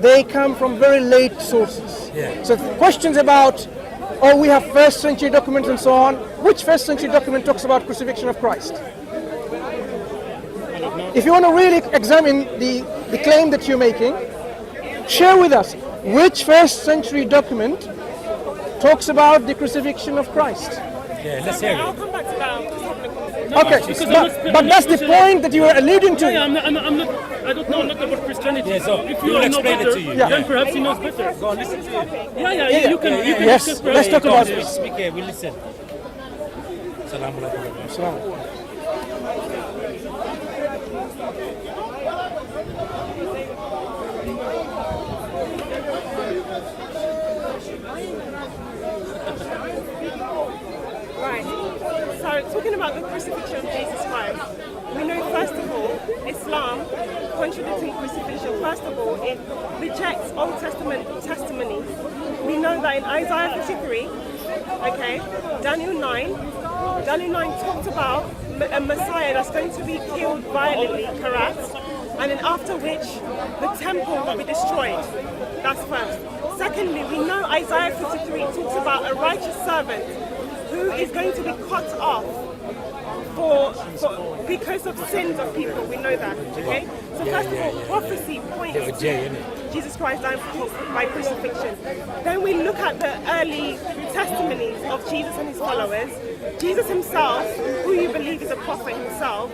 They come from very late sources. Yeah. So questions about, we have first century documents and so on. Which first century document talks about crucifixion of Christ? If you want to really examine the claim that you're making, share with us which first century document talks about the crucifixion of Christ. Yeah, let's hear it. I'll come back to that. Okay, but that's the point that you were alluding to. Yeah, I'm not, I don't know nothing about Christianity. Yeah, so if we you will know explain better, it to you. then perhaps he knows better. Go on, listen to it. Yeah, you can Yes, discuss let's talk about Speak, this. speak here, we listen. Assalamu alaikum. Right. So talking about the crucifixion of Jesus Christ, we know first of all, Islam contradicting crucifixion. First of all, it rejects Old Testament testimonies. We know that in Isaiah 53, Daniel 9 talked about a Messiah that's going to be killed violently, correct? And then after which the temple will be destroyed. That's first. Secondly, we know Isaiah 53 talks about a righteous servant who is going to be cut off because of sins of people. We know that, okay? So first of all, prophecy points to Jesus Christ dying by crucifixion. Then we look at the early testimonies of Jesus and his followers. Jesus himself, who you believe is a prophet himself,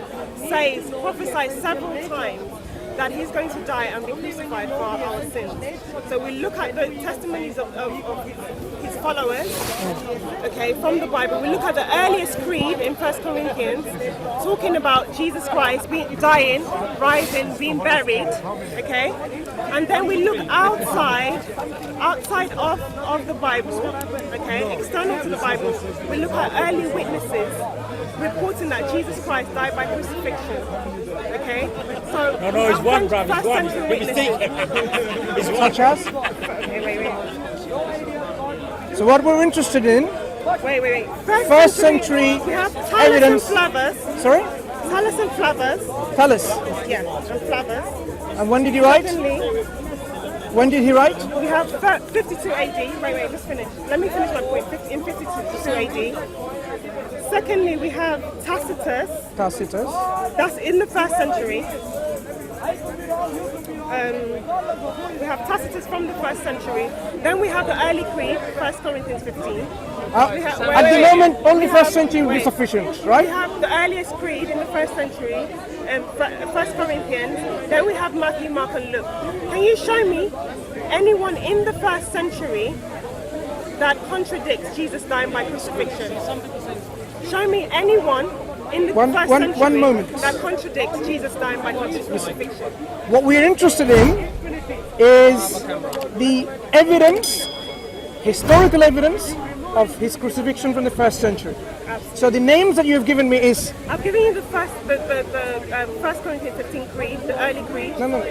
prophesies several times that he's going to die and be crucified for our sins. So we look at the testimonies of his followers, from the Bible. We look at the earliest creed in 1 Corinthians, talking about Jesus Christ dying, rising, being buried, and then we look outside of the Bible, external to the Bible. We look at early witnesses reporting that Jesus Christ died by crucifixion. So No, it's one, brother. It's one. You're mistaken. It's one. Such as? Wait. So what we're interested in, Wait. First century we have evidence. Thales and Flavius. Sorry? Thales and Flavius. Thales. Yeah, and Flavius. And when did he write? Secondly, When did he write? we have 52 AD. Wait, let's finish. Let me finish my point. In 52 AD. Secondly, we have Tacitus. Tacitus. That's in the 1st century. We have Tacitus from the 1st century. Then we have the early creed, 1 Corinthians 15. At the moment, only first century will be sufficient, right? We have the earliest creed in the 1st century, 1 Corinthians. Then we have Matthew, Mark, and Luke. Can you show me anyone in the 1st century that contradicts Jesus dying by crucifixion? Show me anyone in the 1st century one moment. that contradicts Jesus dying by crucifixion. What we're interested in is the evidence, historical evidence of his crucifixion from the 1st century. So the names that you have given me is... I've given you the 1 Corinthians 15 creed, the early creed. No.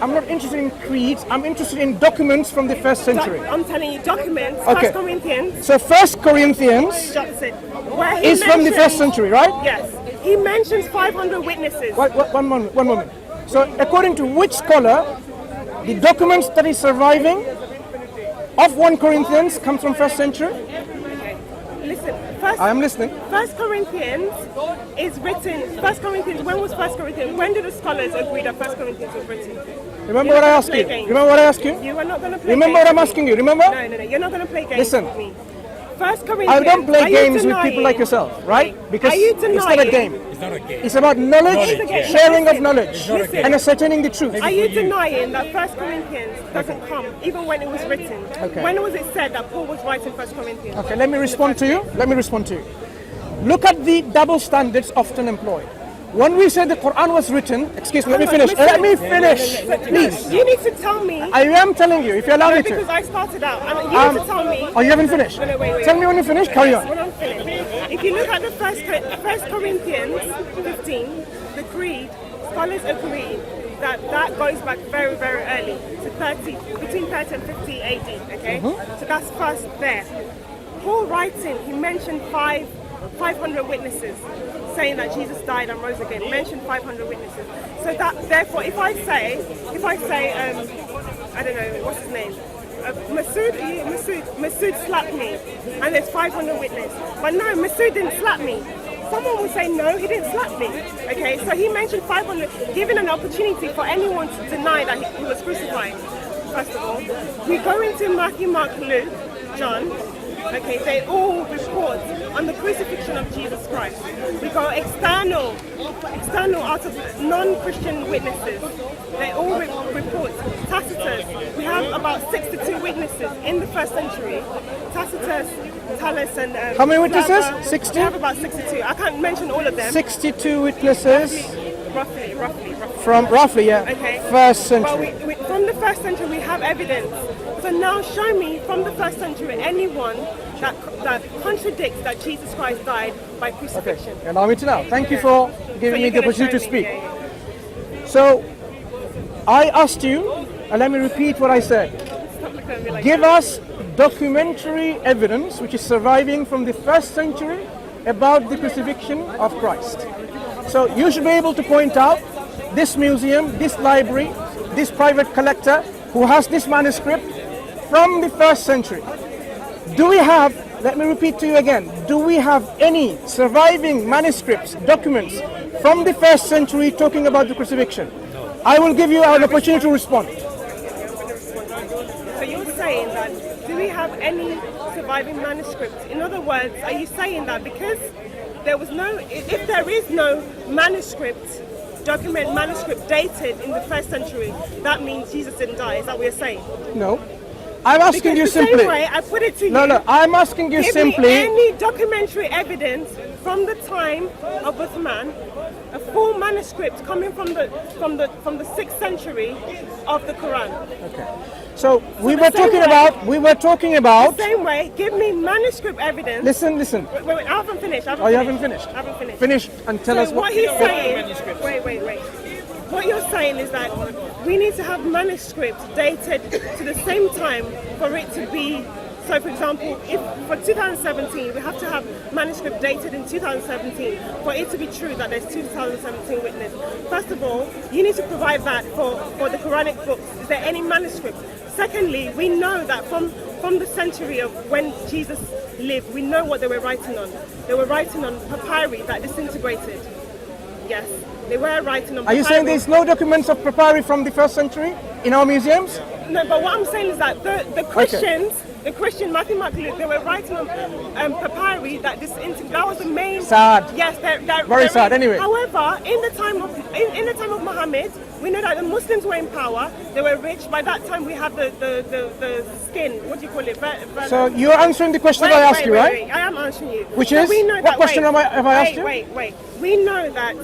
I'm not interested in creeds. I'm interested in documents from the 1st century. I'm telling you, documents, Okay. 1 Corinthians. So 1 Corinthians Johnson, where he is from the 1st mentions- century, right? Yes. He mentions 500 witnesses. One moment. So according to which scholar, the documents that is surviving of 1 Corinthians comes from 1st century? Listen, I am listening. 1 Corinthians is written. 1 Corinthians. When was 1 Corinthians? When did the scholars agree that 1 Corinthians was written? Remember what I asked you? You are not going to play. Remember what I'm asking you? Remember? No. You're not going to play games Listen. with me. 1 Corinthians. I don't play are you games with denying- people like yourself, right? Because Are you it's not a denying- game. It's not a game. It's about knowledge, Knowledge, yeah. sharing of knowledge, not a game. and ascertaining the truth. Are you denying that 1 Corinthians doesn't come even when it was written? Okay. When was it said that Paul was writing 1 Corinthians? Okay, let me respond to you. Look at the double standards often employed. When we say the Quran was written, excuse me, let me finish. Please. You need to tell me. I am telling you, if you allow me to. Because I started out. You need to tell me. Oh, you haven't finished? No, wait. Tell me when you finish, carry on. When I'm finished. If you look at the 1 Corinthians 15, the creed, scholars agree that goes back very, very early to between 30 and 50 AD, okay? So that's first there. Paul writing, he mentioned 500 witnesses. saying that Jesus died and rose again. Mention 500 witnesses. So that therefore, if I say, I don't know, what's his name? Masood slapped me, and there's 500 witnesses. But no, Masood didn't slap me. Someone will say, no, he didn't slap me. Okay, so he mentioned 500, giving an opportunity for anyone to deny that he was crucified. First of all, we go into Matthew, Mark, Luke, John. Okay, they all report on the crucifixion of Jesus Christ. We go external out of non-Christian witnesses. They all report. Tacitus, we have about 62 witnesses in the first century. Tacitus, Thales, and how many witnesses? Flava, 60? We have about 62. I can't mention all of them. 62 witnesses. Roughly. From roughly, yeah. Okay. First century. But from the first century, we have evidence. So now show me from the first century anyone that contradicts that Jesus Christ died by crucifixion. Okay. Allow me to know. Thank you for giving me the opportunity to speak. Yeah. So, I asked you, and let me repeat what I said. Stop looking at me like Give that. us documentary evidence which is surviving from the first century about the crucifixion of Christ. So you should be able to point out this museum, this library, this private collector who has this manuscript from the first century. Do we have, let me repeat to you again, do we have any surviving manuscripts, documents from the first century talking about the crucifixion? I will give you an opportunity to respond. So you're saying that, do we have any surviving manuscripts? In other words, are you saying that because there was no, if there is no manuscript dated in the first century, that means Jesus didn't die? Is that what you're saying? No. I'm asking Because you the simply. same way I put it to you. No, I'm asking you Give simply. me any documentary evidence from the time of Uthman, a full manuscript coming from the 6th century of the Quran. Okay. So we were talking about. The same way, give me manuscript evidence. Listen. Wait, I haven't finished. Oh, you haven't finished? I haven't finished. Finish and tell us what he's saying. Wait. What you're saying is that we need to have manuscripts dated to the same time for it to be. So, for example, if for 2017 we have to have manuscript dated in 2017 for it to be true that there's 2017 witness. First of all, you need to provide that for the Quranic books. Is there any manuscript? Secondly, we know that from the century of when Jesus lived, we know what they were writing on. They were writing on papyri that disintegrated. Yes, they were writing on papyri. Are you saying there's no documents of papyri from the first century in our museums? No, but what I'm saying is that the Christians, the Christian Matthew, Mark, Luke, they were writing on papyri that disintegrated. That was the main. Sad. Yes, they're very sad. Anyway. However, in the time of Muhammad, we know that the Muslims were in power. They were rich. By that time, we have the skin. What do you call it? So you're answering the question I asked you, right? I am answering you. Which so is we know what that, question have I asked you? Wait. We know that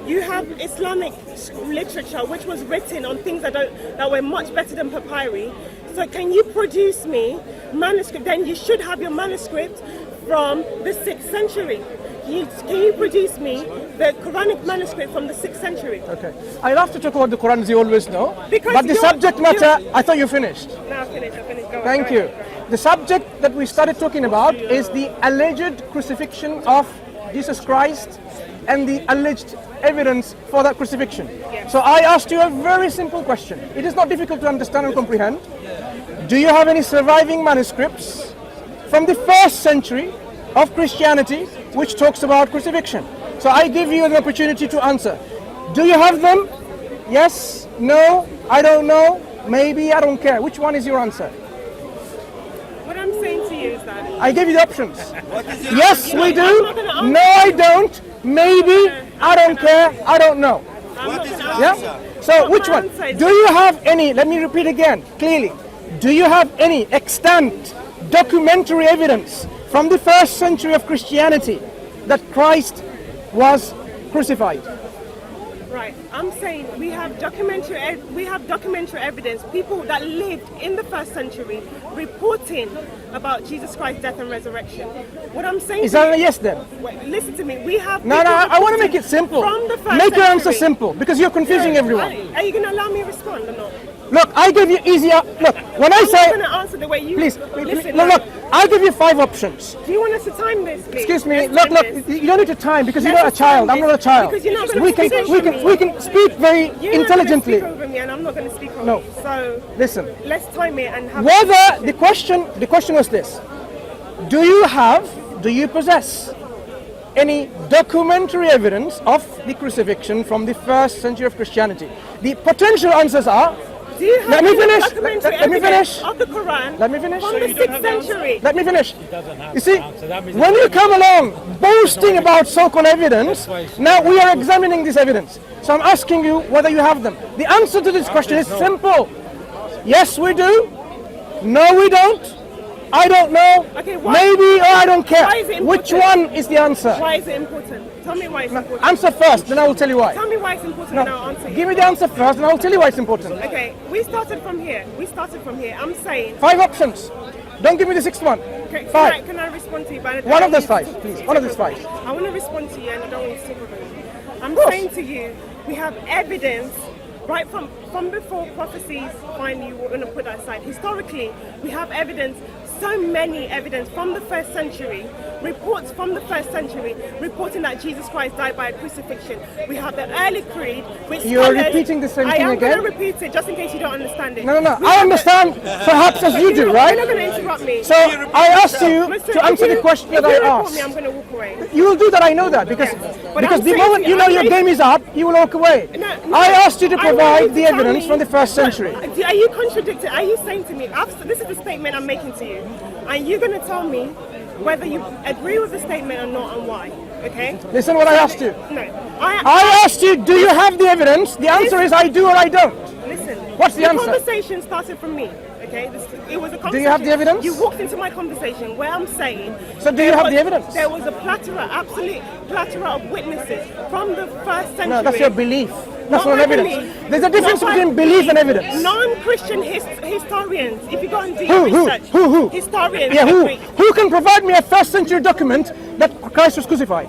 you have Islamic literature which was written on things that were much better than papyri. So can you produce me manuscript? Then you should have your manuscript from the 6th century. Can you produce me the Quranic manuscript from the 6th century? Okay. I love to talk about the Quran, as you always know. Because but the subject matter, I thought you finished. No, I finished. Go on, Thank go you. ahead. The subject that we started talking about is the alleged crucifixion of Jesus Christ and the alleged evidence for that crucifixion. Yes. So I asked you a very simple question. It is not difficult to understand and comprehend. Do you have any surviving manuscripts from the first century of Christianity which talks about crucifixion? So I give you an opportunity to answer. Do you have them? Yes, no, I don't know, maybe, I don't care. Which one is your answer? What I'm saying to you is that I gave you the options. Yes, we do. No, I don't. Maybe, I don't care, I don't know. Yeah? So which one? Do you have any, let me repeat again, clearly. Do you have any extant documentary evidence from the first century of Christianity that Christ was crucified? Right. I'm saying we have documentary evidence, people that lived in the first century reporting about Jesus Christ's death and resurrection. What I'm saying Is that a yes then? wait, listen to me. We have No, I want to make it simple. From the first Make your answer century. simple because you're confusing everyone. Are you going to allow me to respond or not? Look, I give you easier. Look, when I I'm say, going to answer the way you please, listen. look, I give you 5 options. Do you want us to time this, please? Excuse me. Let's Look, time this. you don't need to time because you're Let's not a child. time I'm not a this, child. because you're not gonna We can speak over me. we can speak very You're intelligently. not going to speak over me, and I'm not going to speak over No. you. So Listen. let's time it and have. Whether the question was this: do you possess any documentary evidence of the crucifixion from the first century of Christianity? The potential answers are. Do you have Let me any finish. documentary Let me evidence finish. of the Quran Let me finish. from the 6th century? Let me finish. doesn't have You see, the answer. That means when you come along boasting about so-called evidence, now we are examining this evidence. So I'm asking you whether you have them. The answer to this question is simple. Yes, we do. No, we don't. I don't know. Okay, why- Maybe or I don't care. Why is it Which important? one is the answer? Why is it important? Tell me why it's important. Answer first, then I will tell you why. Tell me why it's important and I'll answer you. Give me the answer first, and I will tell you why it's important. Okay, we started from here. I'm saying. 5 options. Don't give me the 6th one. Okay, 5. can I respond to you? But I don't One of want those you 5, to- please. One of those 5. I want to respond to you and I don't want you to take over. I'm course. saying to you, we have evidence right from before prophecies. Finally, we're going to put that aside. Historically, we have evidence. So many evidence from the first century, reports from the first century reporting that Jesus Christ died by a crucifixion. We have the early creed, which You're scholars- repeating the same thing I am again? going to repeat it just in case you don't understand it. No. We I have understand, perhaps as you do, You're right? not going to interrupt me. So I asked you Listen, to answer if the you- question that if you I report asked. me, I'm going to walk away. You will do that, I know that, because But I'm the saying moment to you know I'm your saying- game is up, you will walk away. No, I asked you to I want provide you the to tell evidence me- from the first century. Are you contradicting? Are you saying to me, this is the statement I'm making to you, and you're going to tell me whether you agree with the statement or not and why, okay? Listen what I asked you. No. I asked you, do you have the evidence? The answer is I do or I don't. Listen. What's the answer? conversation started from me, okay? It was a conversation. Do you have the evidence? You walked into my conversation where I'm saying... So do you have the evidence? There was a absolute plethora of witnesses from the first century. No, that's your belief. That's not my evidence. belief. There's a difference Not my between belief and evidence. Non-Christian historians, if you go and do Who? your research, Who? historians, Yeah, who? agree. Who can provide me a first century document that Christ was crucified?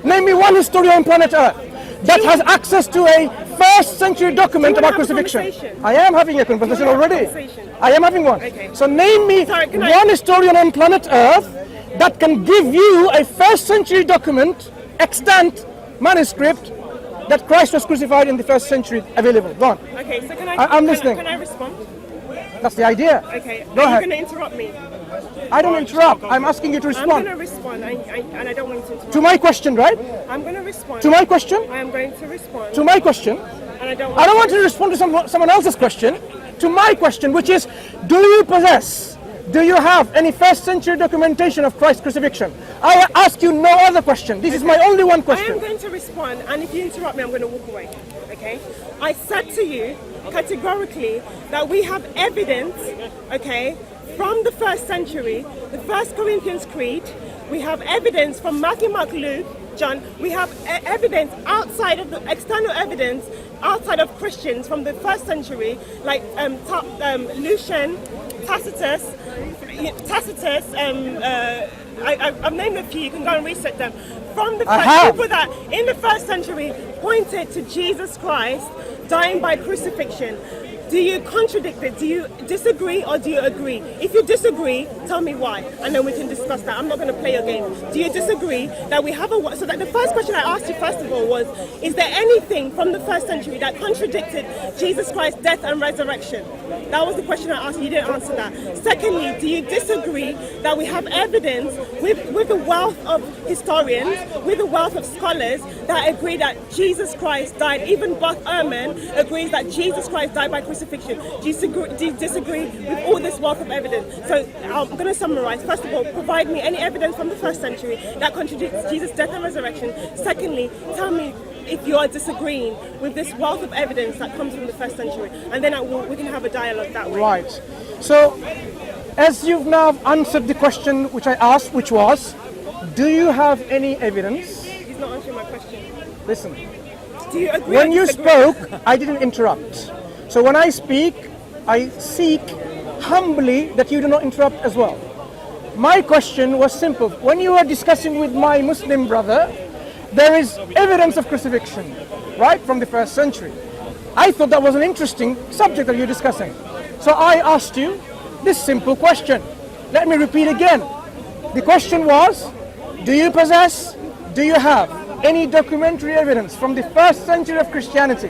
Name me one historian on planet Earth that has access to a first century document Do you about wanna have a crucifixion. conversation? I am having a conversation Do you wanna already. have a conversation? I am having one. Okay. So name me Sorry, can I- one historian on planet Earth that can give you a first century document, extant manuscript, that Christ was crucified in the first century available. Go on. Okay, so I'm listening. Can I respond? That's the idea. Okay. Go Are ahead. you going to interrupt me? I don't interrupt. I'm asking you to I'm going to respond. respond, and I don't want you to interrupt. To my question, right? I'm going to respond. To my question? I am going to respond, To my question? and I don't. I don't want you to respond to someone else's question. To my question, which is, do you have any first century documentation of Christ's crucifixion? I ask you no other question. This is my only one I am question. going to respond, and if you interrupt me, I'm going to walk away. Okay? I said to you categorically that we have evidence, okay, from the first century, the First Corinthians Creed. We have evidence from Matthew, Mark, Luke, John. We have evidence outside of the external evidence, outside of Christians from the first century, like Lucian, Tacitus. I've named a few. You can go and research them. From the first people that in the first century pointed to Jesus Christ dying by crucifixion. Do you contradict it? Do you disagree or do you agree? If you disagree, tell me why, and then we can discuss that. I'm not going to play your game. Do you disagree that we have a... So that the first question I asked you, first of all, was, is there anything from the first century that contradicted Jesus Christ's death and resurrection? That was the question I asked you. You didn't answer that. Secondly, do you disagree that we have evidence with the wealth of historians, with the wealth of scholars that agree that Jesus Christ died? Even Buck Ehrman agrees that Jesus Christ died by crucifixion. Do you disagree with all this wealth of evidence? So I'm going to summarize. First of all, provide me any evidence from the first century that contradicts Jesus' death and resurrection. Secondly, tell me if you are disagreeing with this wealth of evidence that comes from the first century, and then we can have a dialogue that way. Right. So, as you've now answered the question which I asked, which was, do you have any evidence? He's not answering my question. Listen. Do you agree? When or you disagree? spoke, I didn't interrupt. So when I speak, I seek humbly that you do not interrupt as well. My question was simple. When you were discussing with my Muslim brother, there is evidence of crucifixion, right, from the first century. I thought that was an interesting subject that you're discussing. So I asked you this simple question. Let me repeat again. The question was, do you have any documentary evidence from the first century of Christianity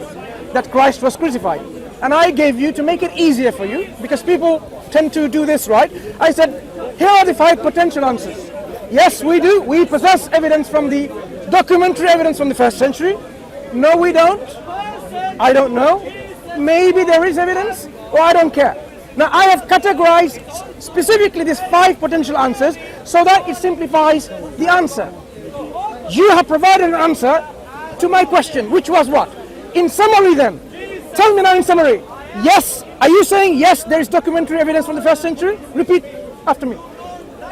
that Christ was crucified? And I gave you, to make it easier for you, because people tend to do this, right? I said, here are the 5 potential answers. Yes, we do. We possess evidence from the documentary evidence from the first century. No, we don't. I don't know. Maybe there is evidence, or I don't care. Now, I have categorized specifically these 5 potential answers so that it simplifies the answer. You have provided an answer to my question, which was what? In summary then, tell me now in summary. Yes, are you saying yes, there is documentary evidence from the first century? Repeat after me.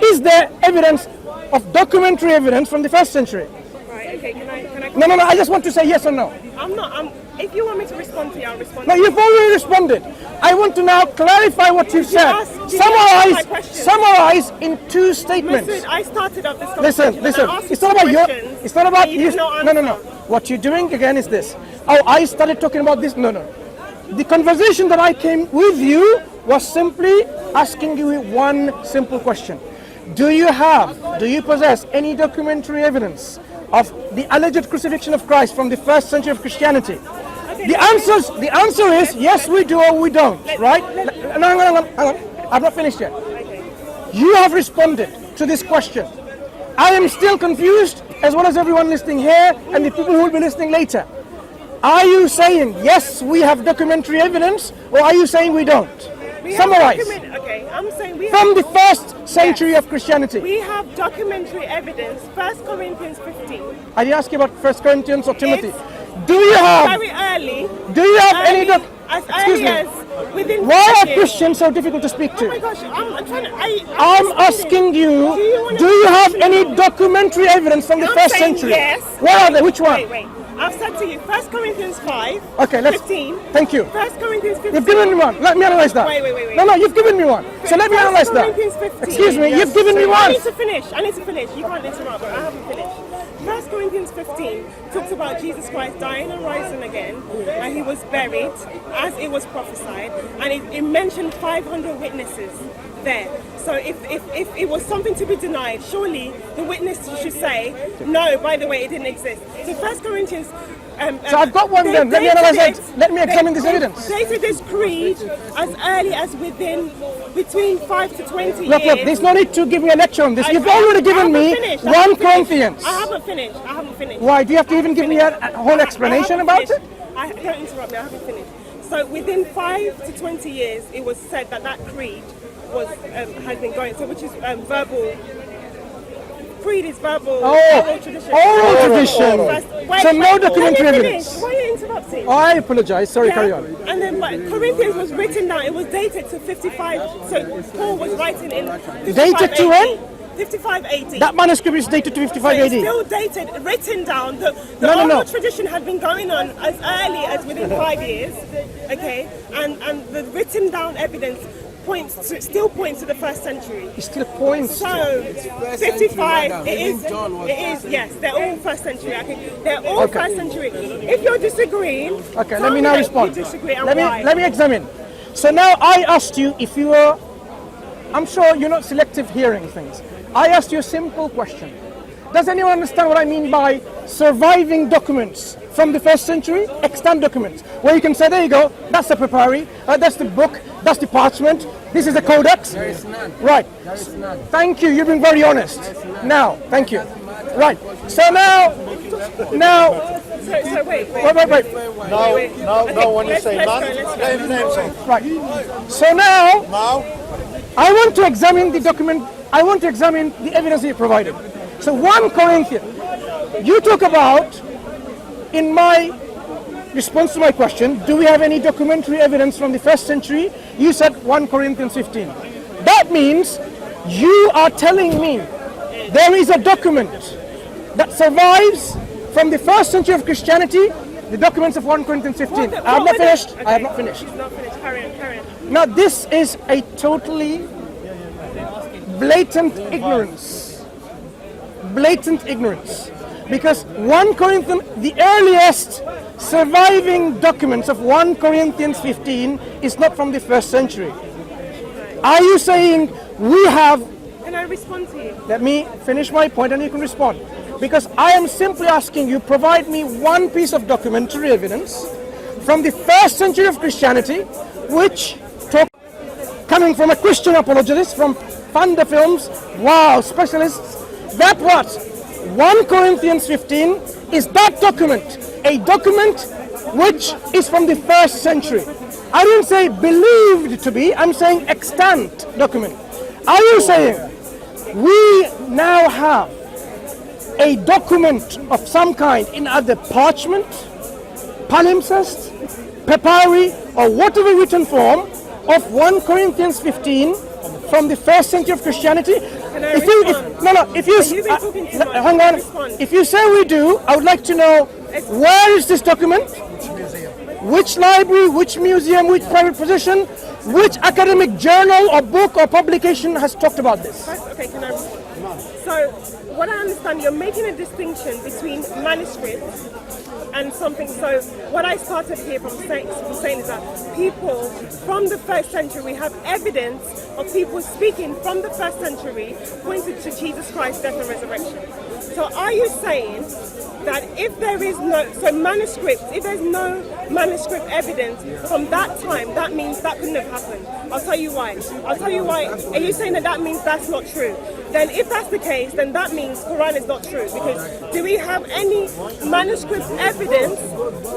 Is there evidence of documentary evidence from the first century? Right, okay, can I No, I just want to say yes or no. If you want me to respond to you, I'll respond No, to you. you've already responded. I want to now clarify what you said. Summarize in 2 statements. Listen, I started up this conversation. Listen. It's not about you. It's not about you. No. What you're doing again is this. Oh, I started talking about this. No. The conversation that I came with you was simply asking you one simple question. Do you possess any documentary evidence of the alleged crucifixion of Christ from the first century of Christianity? The answer is yes, we do or we don't, right? No, hang on. I've not finished yet. You have responded to this question. I am still confused, as well as everyone listening here and the people who will be listening later. Are you saying yes, we have documentary evidence, or are you saying we don't? Summarize. Okay, I'm saying we From the first century of Christianity. We have documentary evidence. 1 Corinthians 15. I didn't ask you about 1 Corinthians or Timothy. Very early. Do you have any as excuse early me. as within Why are 5 years. Christians so difficult to speak to? Oh my gosh, I'm trying to. I'm asking you, do you have any documentary evidence from the first century? Yes. Where are they? Which one? Wait. I've said to you, 1 Corinthians 5. Okay, 15. Thank you. 1 Corinthians 15. You've given me one. Let me analyze that. Wait. No, you've given me one. So let me analyze that. 1 Corinthians 15. Excuse me, you've given me one. I need to finish. You can't interrupt, but I haven't finished. 1 Corinthians 15 talks about Jesus Christ dying and rising again, and he was buried as it was prophesied, and it mentioned 500 witnesses there. So if it was something to be denied, surely the witness should say, no, by the way, it didn't exist. So 1 Corinthians... So I've got one then. Let me analyze it. Let me examine this evidence. They dated this creed as early as between 5 to 20 years. Look, there's no need to give me a lecture on this. You've already given me 1 Corinthians. I haven't finished. Why? Do you have to even give me a whole explanation about it? Don't interrupt me, I haven't finished. So within 5 to 20 years, it was said that creed has been going, so which is verbal. Creed is verbal. Oral tradition. Oral tradition. So no documentary evidence. Why are you interrupting? I apologize. Sorry, carry on. And then Corinthians was written down. It was dated to 55. So Paul was writing in 55 Dated to when? 55 AD. That manuscript is dated to 55 so AD. It's still dated, written down. The oral tradition had been going on as early as within 5 years. Okay, and the written down evidence still points to the first century. It still points. So 55. It is. Yes, they're all first century. They're all first century. If you're disagreeing, okay, let me now respond. You disagree and let me examine. So now I asked you if you were. I'm sure you're not selective hearing things. I asked you a simple question. Does anyone understand what I mean by surviving documents from the first century? Extant documents, where you can say, there you go, that's the papyri, that's the book, that's the parchment, this is the codex. There is none. Right. There is none. Thank you, you've been very honest. Now, thank you. Right. So now. So wait. No, when you say man, Right. So now, I want to examine the document. I want to examine the evidence you provided. So 1 Corinthians, you talk about, in my response to my question, do we have any documentary evidence from the first century? You said 1 Corinthians 15. That means you are telling me there is a document that survives from the first century of Christianity The documents of 1 Corinthians 15. What I have not were they? finished. Okay. I have not finished. She's not finished. Carry on. Now this is a totally blatant ignorance. Blatant ignorance. Because 1 Corinthians, the earliest surviving documents of 1 Corinthians 15 is not from the 1st century. Are you saying we have... Can I respond to you? Let me finish my point and you can respond. Because I am simply asking you, provide me one piece of documentary evidence from the 1st century of Christianity, which coming from a Christian apologist, from Funda Films, wow, specialists, that what? 1 Corinthians 15 is that document, a document which is from the 1st century. I didn't say believed to be, I'm saying extant document. Are you saying we now have a document of some kind in either parchment, palimpsest, papyri, or whatever written form of 1 Corinthians 15 from the 1st century of Christianity? Hang on. If you say we do, I would like to know where is this document? Which library, which museum, which private possession, which academic journal or book or publication has talked about this? Okay, can I respond? So, what I understand, you're making a distinction between manuscripts and something. So what I started here from saying is that people from the 1st century, we have evidence of people speaking from the 1st century pointed to Jesus Christ's death and resurrection. So are you saying that if there is no, so manuscripts, if there's no manuscript evidence from that time, that means that couldn't have happened? I'll tell you why. Are you saying that that means that's not true? Then if that's the case, then that means Quran is not true. Because do we have any manuscript evidence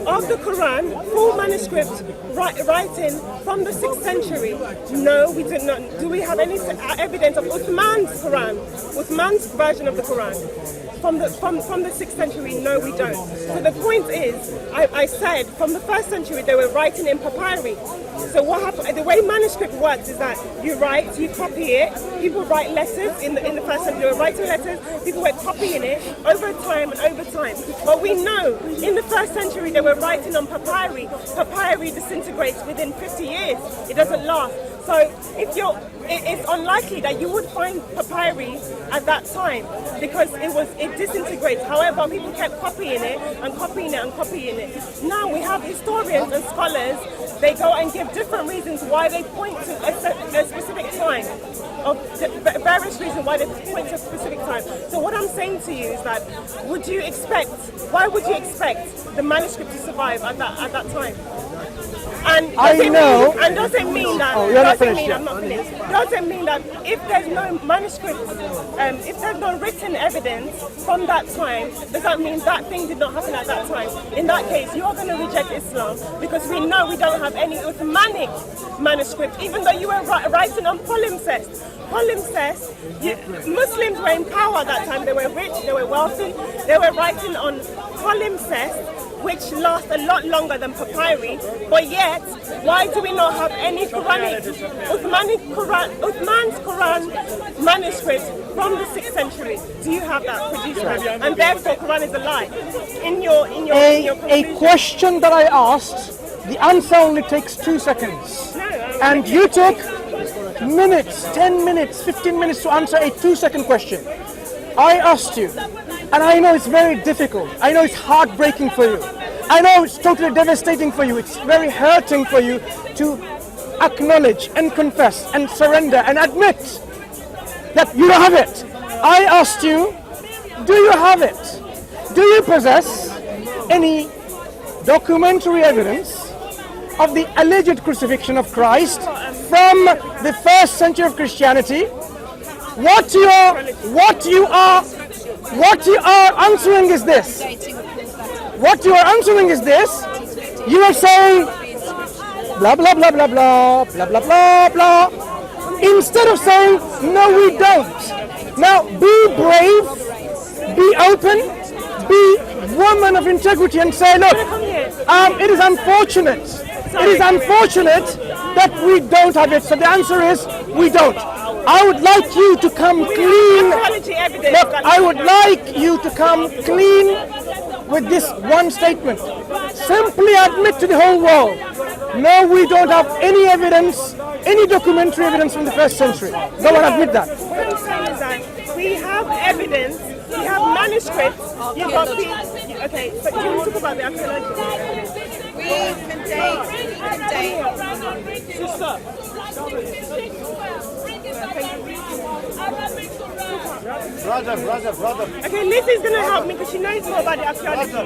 of the Quran, full manuscript writing from the 6th century? No, we do not. Do we have any evidence of Uthman's Quran, Uthman's version of the Quran? From the 6th century, no, we don't. So the point is, I said, from the 1st century, they were writing in papyri. So what happened? The way manuscript works is that you write, you copy it. People write letters in the 1st century. They were writing letters. People were copying it over time and over time. But we know in the 1st century they were writing on papyri. Papyri disintegrates within 50 years. It doesn't last. So it's unlikely that you would find papyri at that time because it disintegrates. However, people kept copying it and copying it and copying it. Now we have historians and scholars. They go and give different reasons why they point to a specific time, of various reasons why they point to a specific time. So what I'm saying to you is that why would you expect the manuscript to survive at that time? And doesn't mean that if there's no manuscript, if there's no written evidence from that time, does that mean that thing did not happen at that time? In that case, you are going to reject Islam because we know we don't have any Uthmanic manuscript, even though you were writing on palimpsest. Muslims were in power at that time. They were rich, they were wealthy. They were writing on palimpsest, which lasts a lot longer than papyri, but yet, why do we not have any Uthman's Quran manuscript from the 6th century? Do you have that produced? And therefore, Quran is a lie. In your a question that I asked, the answer only takes 2 seconds. And you took minutes, 10 minutes, 15 minutes to answer a 2-second question. I asked you, and I know it's very difficult. I know it's heartbreaking for you. I know it's totally devastating for you. It's very hurting for you to acknowledge and confess and surrender and admit that you don't have it. I asked you, do you have it? Do you possess any documentary evidence of the alleged crucifixion of Christ from the 1st century of Christianity? What you are answering is this. What you are answering is this. You are saying blah blah blah blah blah blah blah blah blah. Instead of saying no, we don't. Now be brave, be open, be woman of integrity, and say, look, it is unfortunate. It is unfortunate that we don't have it. So the answer is we don't. I would like you to come clean. Look, I would like you to come clean with this one statement. Simply admit to the whole world, no, we don't have any evidence, any documentary evidence from the first century. Go and admit that. What I'm saying is that we have evidence, we have manuscripts, you've got people. Okay, but can we talk about the archaeological evidence? We can date. Brother. Okay, Lizzie's going to help me because she knows more about the archaeology. So,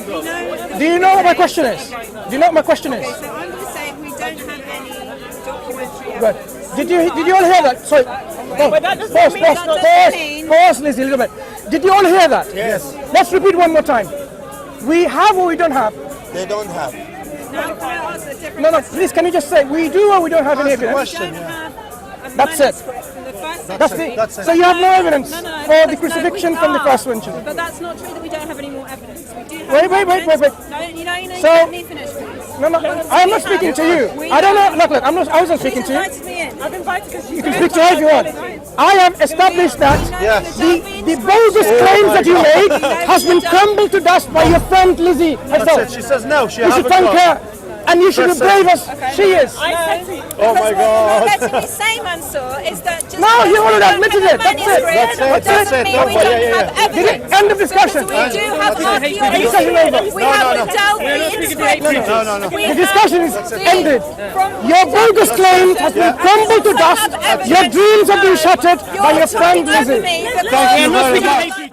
we know. Do you know what my question is? Do you know what my question is? Okay, so I'm going to say we don't have any documentary Good. evidence. Did you all hear that? Sorry. But that doesn't mean- Pause, Lizzie, a little bit. Did you all hear that? Yes. Let's repeat one more time. We have or we don't have? They don't have. No, can I ask a different No, question? please, can you just say we do or we don't have any Ask the evidence? We question. don't Yeah. have a That's it. manuscript from the first That's century. That's it. So you have no evidence No, for the because crucifixion we from the are. first century. But that's not true that we don't have any more evidence. We do have Wait. evidence. No, you So- let me finish, please. No, I'm not speaking to you. I don't know. Look, I wasn't speaking Please to you. invite me in. I've invited because You can speak to her if you want. I have established that Yes. the bogus claims that you made has been crumbled to dust by your friend Lizzie That's it. herself. She says no. She You should haven't thank got. her. And you should be brave as she is. I said to you. Oh my God. What you're letting me say, Mansour, is that just No, because you already we don't admitted have it. That's it. manuscript That's doesn't it. mean we Yeah, don't yeah, have yeah. evidence. End of discussion. Because we do have archaeology. Discussion over. We No, have no, the no. Delphi inscriptions. No. We The discussion is have ended. from- Your bogus claims has been crumbled to dust. Your dreams have been shattered by your friend You're talking over Lizzie. me because- Thank you very much.